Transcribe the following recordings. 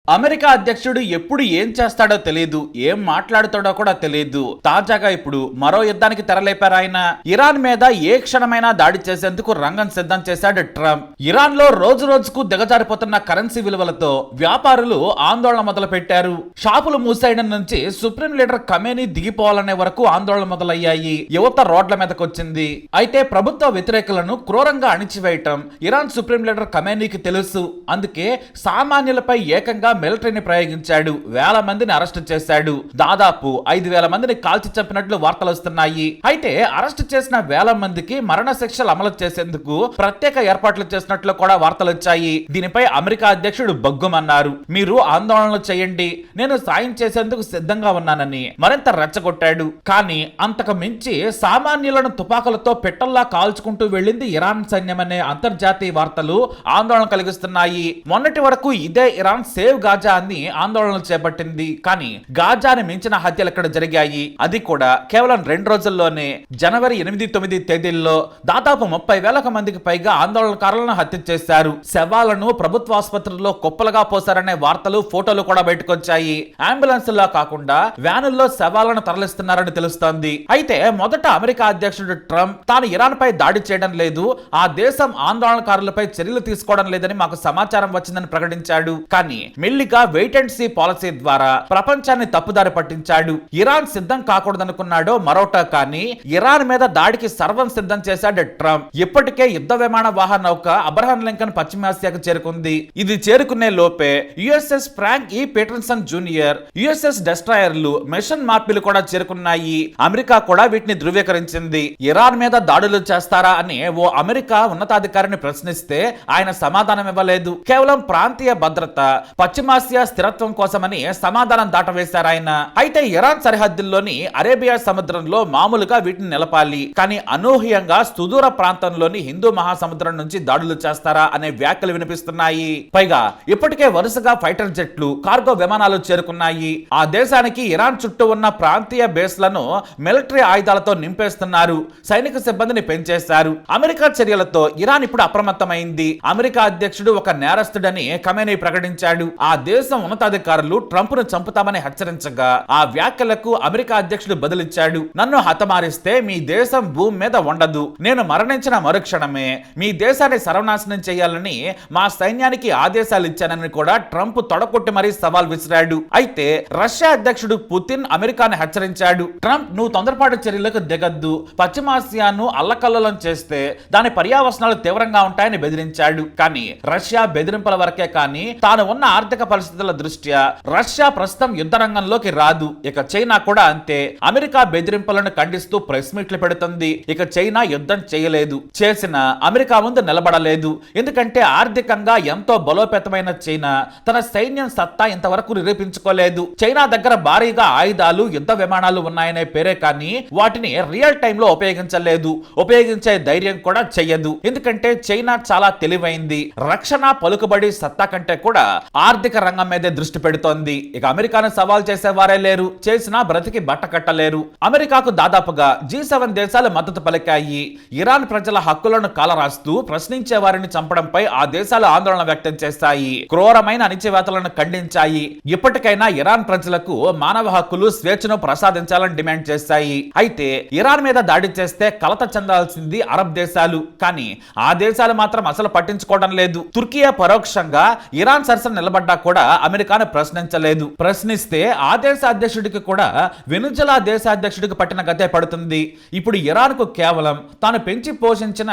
America అధ్యక్షుడు ఎప్పుడు ఏం చేస్తాడో తెలియదు, ఏం మాట్లాడుతాడో కూడా తెలియదు. తాజాగా ఇప్పుడు మరో యుద్ధానికి తెరలేపారు ఆయన. ఇరాన్ మీద ఏ క్షణమైనా దాడి చేసేందుకు రంగం సిద్ధం చేశాడు ట్రంప్. ఇరాన్ లో రోజు రోజుకు దిగజారిపోతున్న కరెన్సీ విలువలతో వ్యాపారులు ఆందోళన మొదలు పెట్టారు. షాపులు మూసేయడం నుంచి సుప్రీం లీడర్ ఖమేనీ దిగిపోవాలనే వరకు ఆందోళన మొదలయ్యాయి. యువత రోడ్ల మీదకి వచ్చింది. అయితే ప్రభుత్వ వ్యతిరేకులను క్రూరంగా అణిచివేయటం ఇరాన్ సుప్రీం లీడర్ ఖమేనీకి తెలుసు. అందుకే సామాన్యులపై ఏకంగా మిలిటరీని ప్రయోగించాడు. వేల మందిని అరెస్ట్ చేశాడు. దాదాపు 5,000 మందిని కాల్చి చంపినట్లు వార్తలు వస్తున్నాయి. అయితే అరెస్ట్ చేసిన వేల మందికి మరణ శిక్షలు అమలు చేసేందుకు ప్రత్యేక ఏర్పాట్లు చేసినట్లు కూడా వార్తలు వచ్చాయి. దీనిపై అమెరికా అధ్యక్షుడు బగ్గుమన్నారు. మీరు ఆందోళనలు చేయండి, నేను సాయం చేసేందుకు సిద్ధంగా ఉన్నానని మరింత రెచ్చగొట్టాడు. కానీ అంతకు మించి సామాన్యులను తుపాకులతో పెట్టల్లా కాల్చుకుంటూ వెళ్లింది ఇరాన్ సైన్యమనే అంతర్జాతీయ వార్తలు ఆందోళన కలిగిస్తున్నాయి. మొన్నటి వరకు ఇదే ఇరాన్ సేవ్ గాజా అని ఆందోళనలు చేపట్టింది. కానీ గాజాని మించిన హత్యలు ఇక్కడ జరిగాయి. అది కూడా కేవలం 2 రోజుల్లోనే. జనవరి 8, 9 తేదీల్లో దాదాపు 30,000 మందికి పైగా ఆందోళనకారులను హత్య చేశారు. శవాలను ప్రభుత్వ ఆసుపత్రుల్లో కుప్పలుగా పోశారనే వార్తలు, ఫోటోలు కూడా బయటకొచ్చాయి. అంబులెన్స్లా కాకుండా వ్యానుల్లో శవాలను తరలిస్తున్నారని తెలుస్తోంది. అయితే మొదట అమెరికా అధ్యక్షుడు ట్రంప్ తాను ఇరాన్ పై దాడి చేయడం లేదు, ఆ దేశం ఆందోళనకారులపై చర్యలు తీసుకోవడం లేదని మాకు సమాచారం వచ్చిందని ప్రకటించాడు. కానీ మెల్లిగా వెయిట్ అండ్ సీ పాలసీ ద్వారా ప్రపంచాన్ని తప్పుదారి పట్టించాడు. ఇరాన్ సిద్ధం కాకూడదనుకున్నాడో మరోటా కానీ ఇరాన్ మీద దాడికి సర్వం సిద్ధం చేశాడు ట్రంప్. ఇప్పటికే యుద్ధ విమాన వాహన నౌక అబ్రహం లింకన్ పశ్చిమాసియాకు చేరుకుంది. ఇది చేరుకునే లోపే యుఎస్ఎస్ ఫ్రాంక్ ఈ పీటర్సన్ జూనియర్, యుఎస్ఎస్ డెస్ట్రాయర్లు, మిషన్ మార్పిలు కూడా చేరుకున్నాయి. అమెరికా కూడా వీటిని ధృవీకరించింది. ఇరాన్ మీద దాడులు చేస్తారా అని ఓ అమెరికా ఉన్నతాధికారిని ప్రశ్నిస్తే ఆయన సమాధానం ఇవ్వలేదు. కేవలం ప్రాంతీయ భద్రత, పశ్చిమాసియా స్థిరత్వం కోసమని సమాధానం దాటవేశారు ఆయన. అయితే ఇరాన్ సరిహద్దుల్లోని అరేబియా సముద్రంలో మామూలుగా వీటిని నిలపాలి, కానీ అనూహ్యంగా సుదూర ప్రాంతంలోని హిందూ మహాసముద్రం నుంచి దాడులు చేస్తారా అనే వ్యాఖ్యలు వినిపిస్తున్నాయి. పైగా ఇప్పటికే వరుసగా ఫైటర్ జెట్లు, కార్గో విమానాలు చేరుకున్నాయి. ఆ దేశానికి ఇరాన్ చుట్టూ ఉన్న ప్రాంతీయ బేస్లను మిలిటరీ ఆయుధాలతో నింపేస్తున్నారు. సైనిక సిబ్బందిని పెంచేశారు. అమెరికా చర్యలతో ఇరాన్ ఇప్పుడు అప్రమత్తమైంది. అమెరికా అధ్యక్షుడు ఒక నేరస్తుడని ఖమేనీ ప్రకటించాడు. ఆ దేశం ఉన్నతాధికారులు ట్రంప్ ను చంపుతామని హెచ్చరించగా ఆ వ్యాఖ్యలకు అమెరికా అధ్యక్షుడు బదులిచ్చాడు. నన్ను హతమారిస్తే మీ దేశం భూమి మీద ఉండదు. నేను మరణించిన మరుక్షణమే మీ దేశాన్ని సర్వనాశనం చేయాలని మా సైన్యానికి ఆదేశాలు ఇచ్చానని కూడా ట్రంప్ తొడగొట్టి మరీ సవాల్ విసిరాడు. అయితే రష్యా అధ్యక్షుడు పుతిన్ అమెరికాను హెచ్చరించాడు. ట్రంప్, నువ్వు తొందరపాటు చర్యలకు దిగద్దు, పశ్చిమాసియాను అల్లకల్లోలం చేస్తే దాని పర్యావసనాలు తీవ్రంగా ఉంటాయని బెదిరించాడు. కానీ రష్యా బెదిరింపుల వరకే కానీ తాను ఉన్న ఆర్థిక పరిస్థితుల దృష్ట్యా రష్యా ప్రస్తుతం యుద్ధ రంగంలోకి రాదు. ఇక చైనా కూడా అంతే. అమెరికా బెదిరింపులను ఖండిస్తూ ప్రెస్ మీట్లు పెడుతుంది. ఇక చైనా యుద్ధం చేయలేదు, చేసిన అమెరికా ముందు నిలబడలేదు. ఎందుకంటే ఆర్థికంగా ఎంతో బలోపేతమైన చైనా తన సైన్యం సత్తా ఇంతవరకు నిరూపించుకోలేదు. చైనా దగ్గర భారీగా ఆయుధాలు, యుద్ధ విమానాలు ఉన్నాయనే పేరే కానీ వాటిని రియల్ టైమ్ లో ఉపయోగించలేదు. ఉపయోగించే ధైర్యం కూడా చెయ్యదు. ఎందుకంటే చైనా చాలా తెలివైంది. రక్షణ, పలుకుబడి, సత్తా కంటే కూడా ఆర్థిక రంగం మీదే దృష్టి పెడుతోంది. ఇక అమెరికాను సవాల్ చేసేవారే లేరు, చేసినా బ్రతికి బట్ట కట్టలేరు. అమెరికాకు దాదాపుగా G7 దేశాలు మద్దతు పలికాయి. ఇరాన్ ప్రజల హక్కులను కాలరాస్తూ ప్రశ్నించే వారిని చంపడంపై ఆ దేశాలు ఆందోళన వ్యక్తం చేశాయి. క్రూరమైన అణిచివేతలను ఖండించాయి. ఇప్పటికైనా ఇరాన్ ప్రజలకు మానవ హక్కులు, స్వేచ్ఛను ప్రసాదించాలని డిమాండ్ చేశాయి. అయితే ఇరాన్ మీద దాడి చేస్తే కలత చెందాల్సింది అరబ్ దేశాలు. కానీ ఆ దేశాలు మాత్రం అసలు పట్టించుకోవడం లేదు. తుర్కియా పరోక్షంగా ఇరాన్ సరసన నిలబడ్డా కూడా అమెరికాను ప్రశ్నించలేదు. ప్రశ్నిస్తే ఆ దేశ అధ్యక్షుడికి కూడా వెనుజులా దేశ అధ్యక్షుడికి పట్టిన గతే పడుతుంది. ఇప్పుడు ఇరాన్ కు కేవలం తాను పెంచి పోషించిన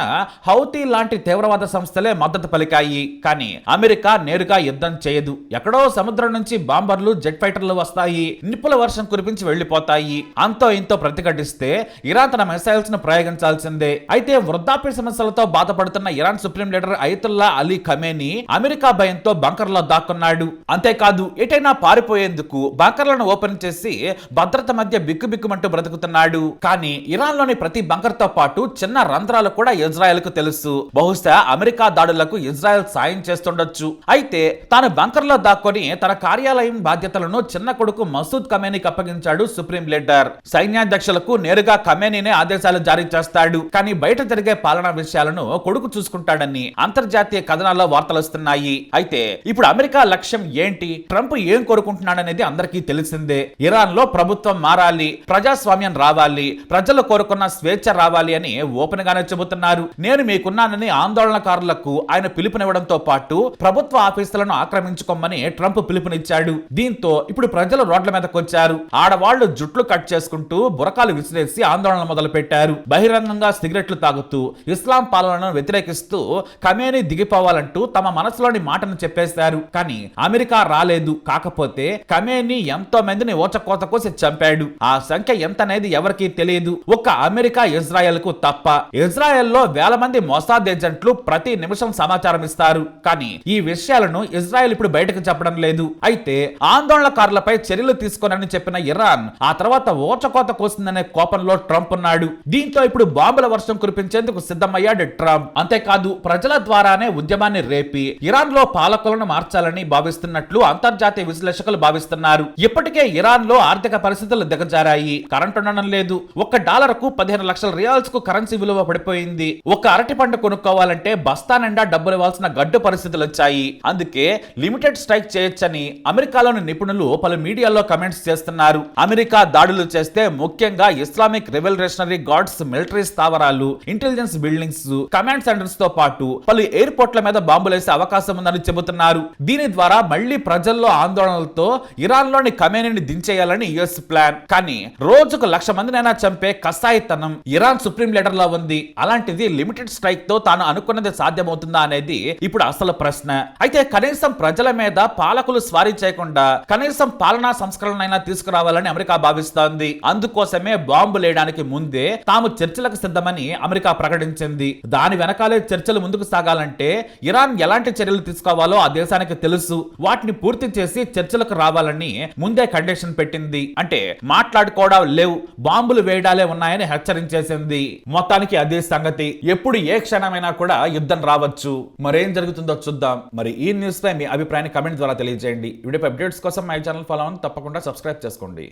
హౌతీ లాంటి తీవ్రవాద సంస్థలే మద్దతు పలికాయి. కానీ అమెరికా నేరుగా యుద్ధం చేయదు. ఎక్కడో సముద్రం నుంచి బాంబర్లు, జెట్ ఫైటర్లు వస్తాయి, నిప్పుల వర్షం కురిపించి వెళ్లిపోతాయి. అంతో ఇంతో ప్రతిఘటిస్తే ఇరాన్ తన మిసైల్స్ ను ప్రయోగించాల్సిందే. అయితే వృద్ధాప్య సమస్యలతో బాధపడుతున్న Iran supreme leader Ayatollah Ali Khamenei America భయంతో బంకర్లో దాక్కున్నాడు. అంతేకాదు ఎటైనా పారిపోయేందుకు బంకర్లను ఓపెన్ చేసి భద్రత మధ్య బిక్కుబిక్కుమంటూ బ్రతుకుతున్నాడు. కానీ ఇరాన్ లోని ప్రతి బంకర్ తో పాటు చిన్న రంధ్రాలు కూడా ఇజ్రాయెల్ కు తెలుసు. బహుశా అమెరికా దాడులకు ఇజ్రాయెల్ సాయం చేస్తుండొచ్చు. అయితే తాను బంకర్ లో దాక్కొని తన కార్యాలయం బాధ్యతలను చిన్న కొడుకు మసూద్ ఖమేనీకి అప్పగించాడు సుప్రీం లీడర్. సైన్యాధ్యక్షులకు నేరుగా ఖమేనీనే ఆదేశాలు జారీ చేస్తాడు. కానీ బయట జరిగే పాలనా విషయాలను కొడుకు చూసుకుంటాడని అంతర్జాతీయ కథనాల్లో వార్తలు వస్తున్నాయి. అయితే ఇప్పుడు అమెరికా లక్ష్యం ఏంటి, ట్రంప్ ఏం కోరుకుంటున్నాడనేది అందరికీ తెలిసిందే. ఇరాన్ లో ప్రభుత్వం మారాలి, ప్రజాస్వామ్యం రావాలి, ప్రజలు కోరుకున్న స్వేచ్ఛ రావాలి అని ఓపెన్ గానే చెబుతున్నారు. నేను మీకున్నానని ఆందోళనకారులకు ఆయన పిలుపునివ్వడంతో పాటు ప్రభుత్వ ఆఫీసులను ఆక్రమించుకోమని ట్రంప్ పిలుపునిచ్చాడు. దీంతో ఇప్పుడు ప్రజలు రోడ్ల మీదకు వచ్చారు. ఆడవాళ్లు జుట్లు కట్ చేసుకుంటూ బురకాలు విసిరేసి ఆందోళన మొదలు పెట్టారు. బహిరంగంగా సిగరెట్లు తాగుతూ ఇస్లాం పాలనను వ్యతిరేకిస్తూ ఖమేనీ దిగిపోవాలంటూ తమ మనసులోని మాటను చెప్పేశారు. కానీ అమెరికా రాలేదు. కాకపోతే ఖమేనీ ఎంతో మందిని ఓచకోత కోసి చంపాడు. ఆ సంఖ్య ఎంత అనేది ఎవరికీ తెలియదు, ఒక్క అమెరికా ఇజ్రాయెల్ కు తప్ప. ఇజ్రాయెల్ లో వేల మంది మొసాద్ ఏజెంట్లు ప్రతి నిమిషం సమాచారం ఇస్తారు. కానీ ఈ విషయాలను ఇజ్రాయెల్ ఇప్పుడు బయటకు చెప్పడం లేదు. అయితే ఆందోళనకారులపై చర్యలు తీసుకోనని చెప్పిన ఇరాన్ ఆ తర్వాత ఓచకోత కోసిందనే కోపంలో ట్రంప్ ఉన్నాడు. దీంతో ఇప్పుడు బాంబుల వర్షం కురిపించేందుకు సిద్ధమయ్యాడు ట్రంప్. అంతేకాదు ప్రజల ద్వారానే ఉద్యమాన్ని రేపి ఇరాన్ లో పాలకులను మార్చాలని భావిస్తున్నట్లు అంతర్జాతీయ విశ్లేషకులు భావిస్తున్నారు. ఇప్పటికే ఇరాన్ లో ఆర్థిక పరిస్థితులు దిగజారాయి. కరెంట్ ఉండడం లేదు. $1 కు 15 లక్షల రియాల్స్ కు కరెన్సీ విలువ పడిపోయింది. ఒక అరటి పండు కొనుక్కోవాలంటే బస్తా నిండా డబ్బులు ఇవ్వాల్సిన గడ్డు పరిస్థితులు వచ్చాయి. అందుకే లిమిటెడ్ స్ట్రైక్ చేయొచ్చని అమెరికాలోని నిపుణులు పలు మీడియాలో కమెంట్స్ చేస్తున్నారు. అమెరికా దాడులు చేస్తే ముఖ్యంగా ఇస్లామిక్ రెవల్యూషనరీ గార్డ్స్ మిలిటరీ స్థావరాలు, ఇంటెలిజెన్స్ బిల్డింగ్స్, కమాండ్ సెంటర్స్ తో పాటు పలు ఎయిర్పోర్ట్ల మీద బాంబులేసే అవకాశం ఉందని చెబుతున్నారు. దీని ద్వారా మళ్లీ ప్రజల్లో ఆందోళనలతో ఇరాన్ లోని ఖమేనీని దించేయాలని యుఎస్ ప్లాన్. కానీ రోజుకు 1,00,000 మందినైనా చంపే కసాయితనం ఇరాన్ సుప్రీం లీడర్ లో ఉంది. అలాంటిది లిమిటెడ్ స్ట్రైక్ తో తాను అనుకున్నది సాధ్యమవుతుందా అనేది ఇప్పుడు అసలు ప్రశ్న. అయితే కనీసం ప్రజల మీద పాలకులు స్వారీ చేయకుండా కనీసం పాలనా సంస్కరణైనా తీసుకురావాలని అమెరికా భావిస్తోంది. అందుకోసమే బాంబు లేయడానికి ముందే తాము చర్చలకు సిద్ధమని అమెరికా ప్రకటించింది. దాని వెనకాలే చర్చలు ముందుకు సాగాలంటే ఇరాన్ ఎలాంటి చర్యలు తీసుకోవాలో ఆ దేశానికి తెలుసు. వాటిని పూర్తి చేసి చర్చలకు రావాలని ముందే కండిషన్ పెట్టింది. అంటే మాట్లాడుకోవడం లేవు, బాంబులు వేయడాలే ఉన్నాయని హెచ్చరించేసింది. మొత్తానికి అదే సంగతి. ఎప్పుడు ఏ క్షణమైనా కూడా యుద్ధం రావచ్చు. మరేం జరుగుతుందో చూద్దాం. మరి ఈ న్యూస్ పై మీ అభిప్రాయాన్ని కమెంట్ ద్వారా తెలియజేయండి. వీడియో అప్డేట్స్ కోసం మై ఛానల్ ఫాలో అవ్వండి, తప్పకుండా సబ్స్క్రైబ్ చేసుకోండి.